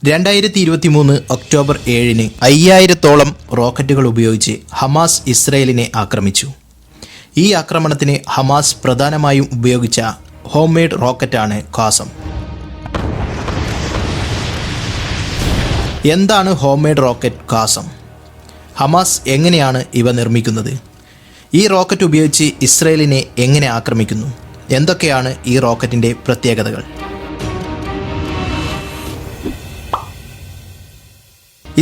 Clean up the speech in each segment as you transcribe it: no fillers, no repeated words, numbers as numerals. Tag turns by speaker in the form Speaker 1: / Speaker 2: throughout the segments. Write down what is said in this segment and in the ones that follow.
Speaker 1: 2023 October 7-ന് 5000-ഓളം റോക്കറ്റുകൾ ഉപയോഗിച്ച് Hamas ഇസ്രയേലിനെ ആക്രമിച്ചു. ഈ ആക്രമണത്തിന് ഹമാസ് പ്രധാനമായും ഉപയോഗിച്ച ഹോം മെയ്ഡ് റോക്കറ്റാണ് ഖാസം. എന്താണ് ഹോം മെയ്ഡ് റോക്കറ്റ് ഖാസം? ഹമാസ് എങ്ങനെയാണ് ഇവ നിർമ്മിക്കുന്നത്? ഈ റോക്കറ്റ് ഉപയോഗിച്ച് ഇസ്രയേലിനെ എങ്ങനെ ആക്രമിക്കുന്നു? എന്തൊക്കെയാണ് ഈ റോക്കറ്റിൻ്റെ പ്രത്യേകതകൾ?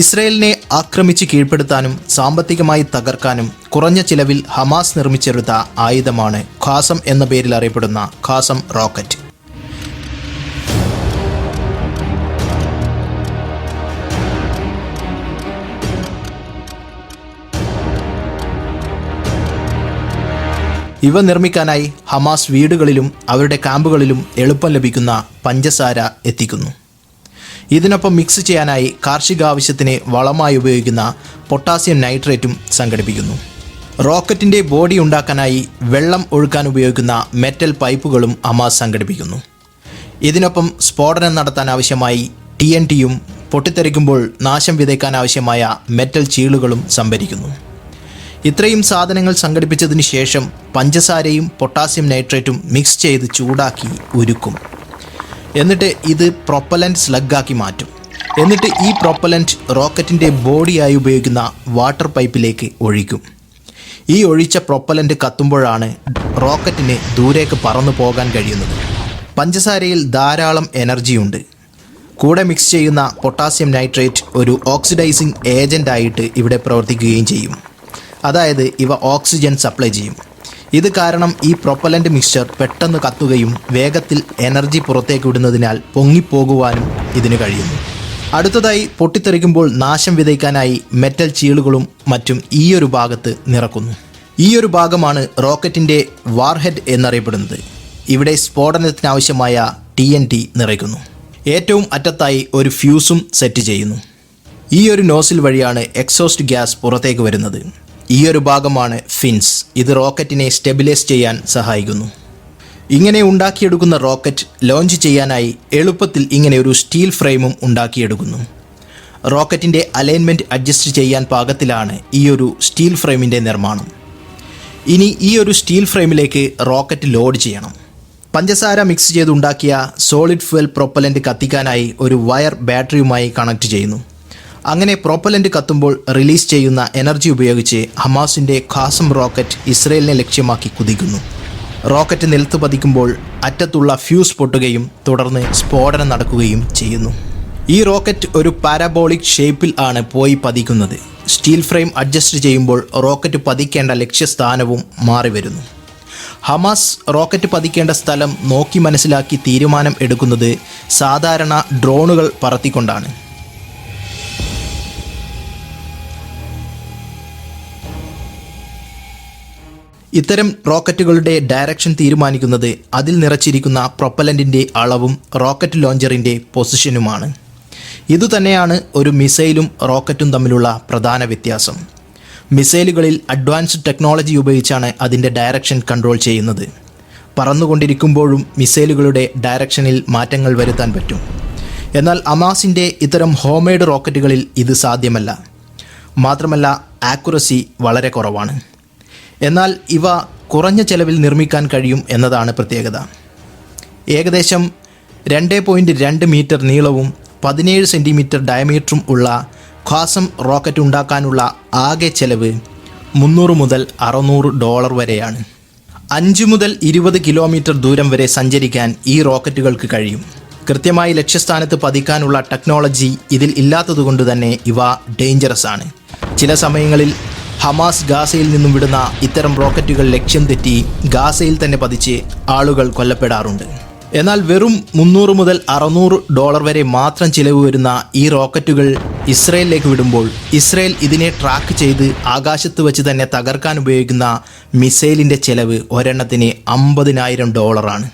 Speaker 1: ഇസ്രയേലിനെ ആക്രമിച്ച് കീഴ്പ്പെടുത്താനും സാമ്പത്തികമായി തകർക്കാനും കുറഞ്ഞ ചിലവിൽ ഹമാസ് നിർമ്മിച്ചെടുത്ത ആയുധമാണ് ഖാസം എന്ന പേരിൽ അറിയപ്പെടുന്ന ഖാസം റോക്കറ്റ്. ഇവ നിർമ്മിക്കാനായി ഹമാസ് വീടുകളിലും അവരുടെ ക്യാമ്പുകളിലും എളുപ്പം ലഭിക്കുന്ന പഞ്ചസാര എത്തിക്കുന്നു. ഇതിനൊപ്പം മിക്സ് ചെയ്യാനായി കാർഷിക ആവശ്യത്തിന് വളമായി ഉപയോഗിക്കുന്ന പൊട്ടാസ്യം നൈട്രേറ്റും സംഘടിപ്പിക്കുന്നു. റോക്കറ്റിൻ്റെ ബോഡി ഉണ്ടാക്കാനായി വെള്ളം ഒഴുക്കാൻ ഉപയോഗിക്കുന്ന മെറ്റൽ പൈപ്പുകളും ഹമാസ് സംഘടിപ്പിക്കുന്നു. ഇതിനൊപ്പം സ്ഫോടനം നടത്താൻ ആവശ്യമായി TNTയും പൊട്ടിത്തെറിക്കുമ്പോൾ നാശം വിതയ്ക്കാൻ ആവശ്യമായ മെറ്റൽ ചീളുകളും സംഭരിക്കുന്നു. ഇത്രയും സാധനങ്ങൾ സംഘടിപ്പിച്ചതിന് ശേഷം പഞ്ചസാരയും പൊട്ടാസ്യം നൈട്രേറ്റും മിക്സ് ചെയ്ത് ചൂടാക്കി ഉരുക്കും. എന്നിട്ട് ഇത് പ്രൊപ്പലൻ്റ് സ്ലഗാക്കി മാറ്റും. എന്നിട്ട് ഈ പ്രൊപ്പലൻ്റ് റോക്കറ്റിൻ്റെ ബോഡിയായി ഉപയോഗിക്കുന്ന വാട്ടർ പൈപ്പിലേക്ക് ഒഴിക്കും. ഈ ഒഴിച്ച പ്രൊപ്പലൻ്റ് കത്തുമ്പോഴാണ് റോക്കറ്റിന് ദൂരേക്ക് പറന്നു പോകാൻ കഴിയുന്നത്. പഞ്ചസാരയിൽ ധാരാളം എനർജിയുണ്ട്. കൂടെ മിക്സ് ചെയ്യുന്ന പൊട്ടാസ്യം നൈട്രേറ്റ് ഒരു ഓക്സിഡൈസിങ് ഏജൻ്റായിട്ട് ഇവിടെ പ്രവർത്തിക്കുകയും ചെയ്യും. അതായത് ഇവ ഓക്സിജൻ സപ്ലൈ ചെയ്യും. ഇത് കാരണം ഈ പ്രൊപ്പലൻ്റ് മിക്സ്ചർ പെട്ടെന്ന് കത്തുകയും വേഗത്തിൽ എനർജി പുറത്തേക്ക് വിടുന്നതിനാൽ പൊങ്ങിപ്പോകുവാനും ഇതിന് കഴിയുന്നു. അടുത്തതായി പൊട്ടിത്തെറിക്കുമ്പോൾ നാശം വിതയ്ക്കാനായി മെറ്റൽ ചീളുകളും മറ്റും ഈയൊരു ഭാഗത്ത് നിറക്കുന്നു. ഈയൊരു ഭാഗമാണ് റോക്കറ്റിൻ്റെ വാർഹെഡ് എന്നറിയപ്പെടുന്നത്. ഇവിടെ സ്ഫോടനത്തിനാവശ്യമായ TNT നിറയ്ക്കുന്നു. ഏറ്റവും അറ്റത്തായി ഒരു ഫ്യൂസും സെറ്റ് ചെയ്യുന്നു. ഈ ഒരു നോസിൽ വഴിയാണ് എക്സോസ്റ്റ് ഗ്യാസ് പുറത്തേക്ക് വരുന്നത്. ഈയൊരു ഭാഗമാണ് ഫിൻസ്. ഇത് റോക്കറ്റിനെ സ്റ്റെബിലൈസ് ചെയ്യാൻ സഹായിക്കുന്നു. ഇങ്ങനെ ഉണ്ടാക്കിയെടുക്കുന്ന റോക്കറ്റ് ലോഞ്ച് ചെയ്യാനായി എളുപ്പത്തിൽ ഇങ്ങനെ ഒരു സ്റ്റീൽ ഫ്രെയിമും ഉണ്ടാക്കിയെടുക്കുന്നു. റോക്കറ്റിൻ്റെ അലൈൻമെൻറ്റ് അഡ്ജസ്റ്റ് ചെയ്യാൻ പാകത്തിലാണ് ഈ ഒരു സ്റ്റീൽ ഫ്രെയിമിൻ്റെ നിർമ്മാണം. ഇനി ഈ ഒരു സ്റ്റീൽ ഫ്രെയിമിലേക്ക് റോക്കറ്റ് ലോഡ് ചെയ്യണം. പഞ്ചസാര മിക്സ് ചെയ്തുണ്ടാക്കിയ സോളിഡ് ഫ്യൂവൽ പ്രൊപ്പലൻ്റ് കത്തിക്കാനായി ഒരു വയർ ബാറ്ററിയുമായി കണക്ട് ചെയ്യുന്നു. അങ്ങനെ പ്രൊപ്പലൻ്റ് കത്തുമ്പോൾ റിലീസ് ചെയ്യുന്ന എനർജി ഉപയോഗിച്ച് ഹമാസിൻ്റെ ഖാസം റോക്കറ്റ് ഇസ്രയേലിനെ ലക്ഷ്യമാക്കി കുതിക്കുന്നു. റോക്കറ്റ് നിലത്ത് പതിക്കുമ്പോൾ അറ്റത്തുള്ള ഫ്യൂസ് പൊട്ടുകയും തുടർന്ന് സ്ഫോടനം നടക്കുകയും ചെയ്യുന്നു. ഈ റോക്കറ്റ് ഒരു പാരാബോളിക് ഷേപ്പിൽ ആണ് പോയി പതിക്കുന്നത്. സ്റ്റീൽ ഫ്രെയിം അഡ്ജസ്റ്റ് ചെയ്യുമ്പോൾ റോക്കറ്റ് പതിക്കേണ്ട ലക്ഷ്യസ്ഥാനവും മാറി വരുന്നു. ഹമാസ് റോക്കറ്റ് പതിക്കേണ്ട സ്ഥലം നോക്കി മനസ്സിലാക്കി തീരുമാനം എടുക്കുന്നത് സാധാരണ ഡ്രോണുകൾ പറത്തിക്കൊണ്ടാണ്. ഇത്തരം റോക്കറ്റുകളുടെ ഡയറക്ഷൻ തീരുമാനിക്കുന്നത് അതിൽ നിറച്ചിരിക്കുന്ന പ്രൊപ്പലൻറ്റിൻ്റെ അളവും റോക്കറ്റ് ലോഞ്ചറിൻ്റെ പൊസിഷനുമാണ്. ഇതുതന്നെയാണ് ഒരു മിസൈലും റോക്കറ്റും തമ്മിലുള്ള പ്രധാന വ്യത്യാസം. മിസൈലുകളിൽ അഡ്വാൻസ്ഡ് ടെക്നോളജി ഉപയോഗിച്ചാണ് അതിൻ്റെ ഡയറക്ഷൻ കൺട്രോൾ ചെയ്യുന്നത്. പറന്നുകൊണ്ടിരിക്കുമ്പോഴും മിസൈലുകളുടെ ഡയറക്ഷനിൽ മാറ്റങ്ങൾ വരുത്താൻ പറ്റും. എന്നാൽ ഹമാസിൻ്റെ ഇത്തരം ഹോംമെയ്ഡ് റോക്കറ്റുകളിൽ ഇത് സാധ്യമല്ല. മാത്രമല്ല ആക്യുറസി വളരെ കുറവാണ്. എന്നാൽ ഇവ കുറഞ്ഞ ചെലവിൽ നിർമ്മിക്കാൻ കഴിയും എന്നതാണ് പ്രത്യേകത. ഏകദേശം 2.2 മീറ്റർ നീളവും 17 സെൻറ്റിമീറ്റർ ഡയമീറ്ററും ഉള്ള ഖാസം റോക്കറ്റ് ഉണ്ടാക്കാനുള്ള ആകെ ചെലവ് $300 മുതൽ $600 വരെയാണ്. 5 മുതൽ 20 കിലോമീറ്റർ ദൂരം വരെ സഞ്ചരിക്കാൻ ഈ റോക്കറ്റുകൾക്ക് കഴിയും. കൃത്യമായി ലക്ഷ്യസ്ഥാനത്ത് പതിക്കാനുള്ള ടെക്നോളജി ഇതിൽ ഇല്ലാത്തതുകൊണ്ട് തന്നെ ഇവ ഡേഞ്ചറസ് ആണ്. ചില സമയങ്ങളിൽ ഹമാസ് ഗാസയിൽ നിന്നും വിടുന്ന ഇത്തരം റോക്കറ്റുകൾ ലക്ഷ്യം തെറ്റി ഗാസയിൽ തന്നെ പതിച്ച് ആളുകൾ കൊല്ലപ്പെടാറുണ്ട്. എന്നാൽ വെറും $300 മുതൽ $600 വരെ മാത്രം ചിലവ് വരുന്ന ഈ റോക്കറ്റുകൾ ഇസ്രയേലിലേക്ക് വിടുമ്പോൾ ഇസ്രയേൽ ഇതിനെ ട്രാക്ക് ചെയ്ത് ആകാശത്ത് വെച്ച് തന്നെ തകർക്കാൻ ഉപയോഗിക്കുന്ന മിസൈലിൻ്റെ ചെലവ് ഒരെണ്ണത്തിന് $50,000 ആണ്.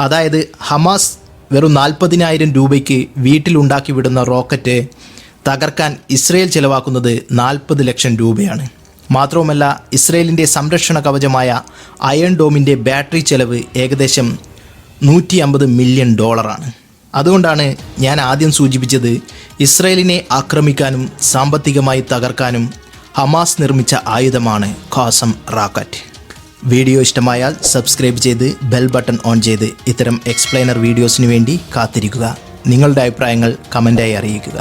Speaker 1: അതായത് ഹമാസ് വെറും 40,000 രൂപയ്ക്ക് വീട്ടിലുണ്ടാക്കി വിടുന്ന റോക്കറ്റ് തകർക്കാൻ ഇസ്രയേൽ ചെലവാക്കുന്നത് 40 ലക്ഷം രൂപയാണ്. മാത്രവുമല്ല ഇസ്രയേലിൻ്റെ സംരക്ഷണ കവചമായ അയൺ ഡോമിൻ്റെ ബാറ്ററി ചെലവ് ഏകദേശം $150 മില്യൺ. അതുകൊണ്ടാണ് ഞാൻ ആദ്യം സൂചിപ്പിച്ചത് ഇസ്രയേലിനെ ആക്രമിക്കാനും സാമ്പത്തികമായി തകർക്കാനും ഹമാസ് നിർമ്മിച്ച ആയുധമാണ് ഖാസം റാക്കറ്റ്. വീഡിയോ ഇഷ്ടമായാൽ സബ്സ്ക്രൈബ് ചെയ്ത് ബെൽ ബട്ടൺ ഓൺ ചെയ്ത് ഇത്തരം എക്സ്പ്ലെയിനർ വീഡിയോസിന് വേണ്ടി കാത്തിരിക്കുക. നിങ്ങളുടെ അഭിപ്രായങ്ങൾ കമൻ്റായി അറിയിക്കുക.